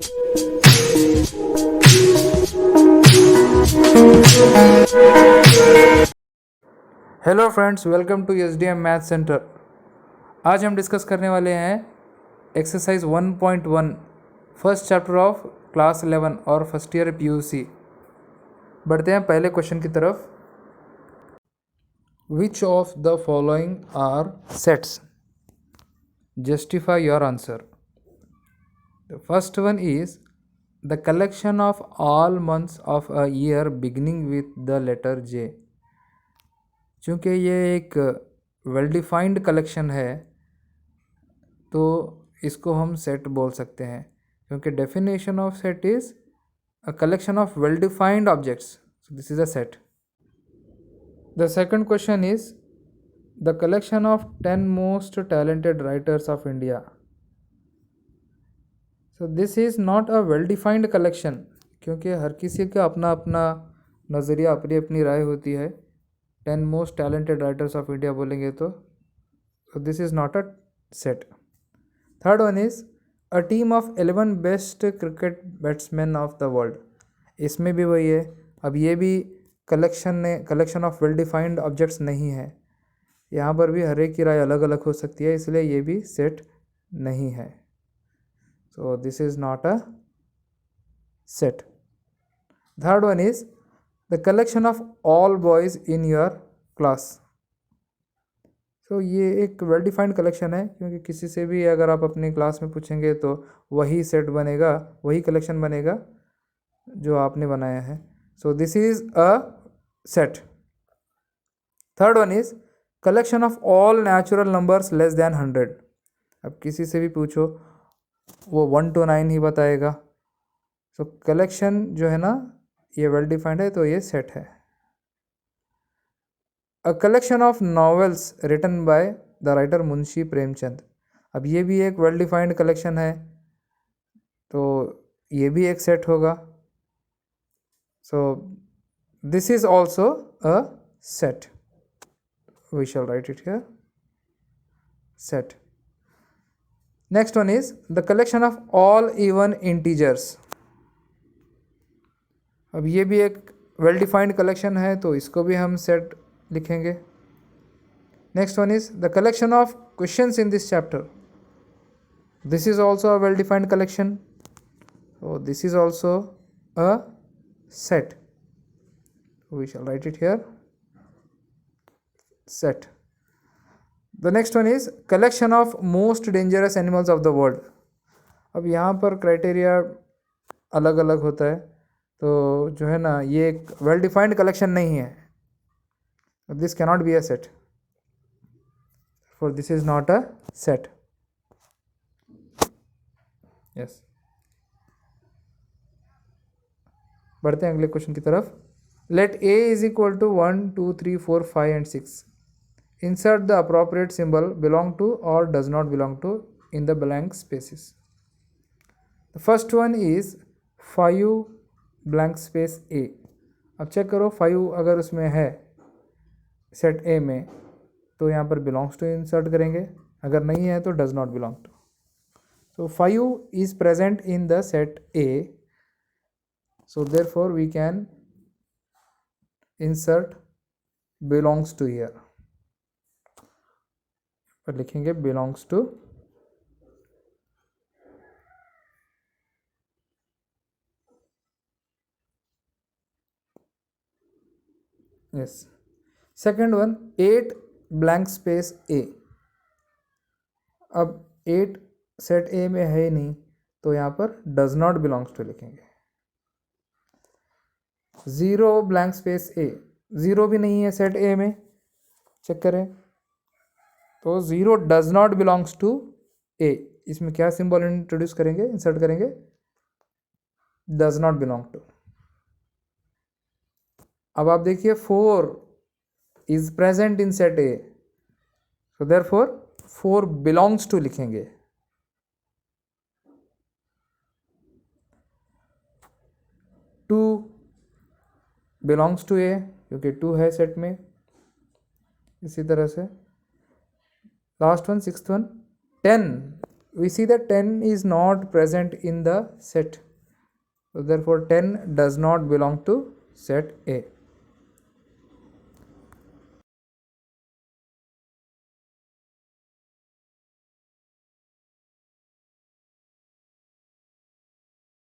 Hello friends, welcome to SDM math center. आज हम discuss करने वाले हैं exercise 1.1 first chapter of class 11 और फर्स्ट ईयर पीयूसी। बढ़ते हैं पहले क्वेश्चन की तरफ। Which of the following are sets? Justify your answer. The first one is the collection of all months of a year beginning with the letter J. चूँकि ये एक well defined collection है तो इसको हम सेट बोल सकते हैं, क्योंकि definition of set is a collection of well defined objects, so this is a set. The second question is the collection of 10 most talented writers of India. So this is not a well defined collection, क्योंकि हर किसी का अपना अपना नज़रिया, अपनी अपनी राय होती है। 10 most talented writers of India बोलेंगे तो this is not a set. Third one is a team of 11 best cricket batsman of the world. इसमें भी वही है। अब ये भी collection of well defined objects नहीं है। यहाँ पर भी हर एक की राय अलग अलग हो सकती है, इसलिए ये भी सेट नहीं है। So this is not a set. Third one is the collection of all boys in your class. तो ये एक वेल डिफाइंड कलेक्शन है, क्योंकि किसी से भी अगर आप अपनी क्लास में पूछेंगे तो वही सेट बनेगा, वही कलेक्शन बनेगा जो आपने बनाया है। सो this is a set. Third one is collection of all natural numbers less than 100। अब किसी से भी पूछो वो 1 to 9 ही बताएगा। सो कलेक्शन जो है ना, ये वेल डिफाइंड है, तो ये सेट है। A collection of novels written by the writer Munshi Premchand. अब ये भी एक वेल डिफाइंड कलेक्शन है, तो ये भी एक सेट होगा। So this is also a set. We shall write it here, set. Next one is the collection of all even integers. अब ये भी एक वेल डिफाइंड कलेक्शन है, तो इसको भी हम सेट लिखेंगे। Next one is the collection of questions in this chapter. This is also a well defined collection, so this is also a set. We shall write it here, set. The next one is collection of most dangerous animals of the world. अब यहाँ पर criteria अलग अलग होता है, तो जो है ना, ये एक वेल डिफाइंड कलेक्शन नहीं है। This cannot be a set, for this is not a set. Yes, बढ़ते हैं अगले क्वेश्चन की तरफ। Let A is equal to 1 2 3 4 5 and 6. Insert the appropriate symbol belong to or does not belong to in the blank spaces. The first one is 5 blank space A. अब check करो 5 अगर उसमें है सेट ए में, तो यहाँ पर बिलोंग्स टू इंसर्ट करेंगे, अगर नहीं है तो does not belong to. So 5 is present in the set A, so therefore we can insert belongs to here, पर लिखेंगे belongs to। yes, second one 8 blank space A। अब 8 सेट ए में है ही नहीं, तो यहाँ पर डज नॉट बिलोंग्स टू लिखेंगे। 0 ब्लैंक स्पेस ए, 0 भी नहीं है सेट ए में, चेक करें तो 0 does not belongs to A. इसमें क्या सिंबल इंट्रोड्यूस करेंगे, इंसर्ट करेंगे, डज नॉट बिलोंग टू। अब आप देखिए 4 is present in set A, so therefore 4 belongs to लिखेंगे। 2 बिलोंग्स टू ए, क्योंकि 2 है सेट में। इसी तरह से last one, sixth one 10 we see that 10 is not present in the set. So therefore 10 does not belong to set A.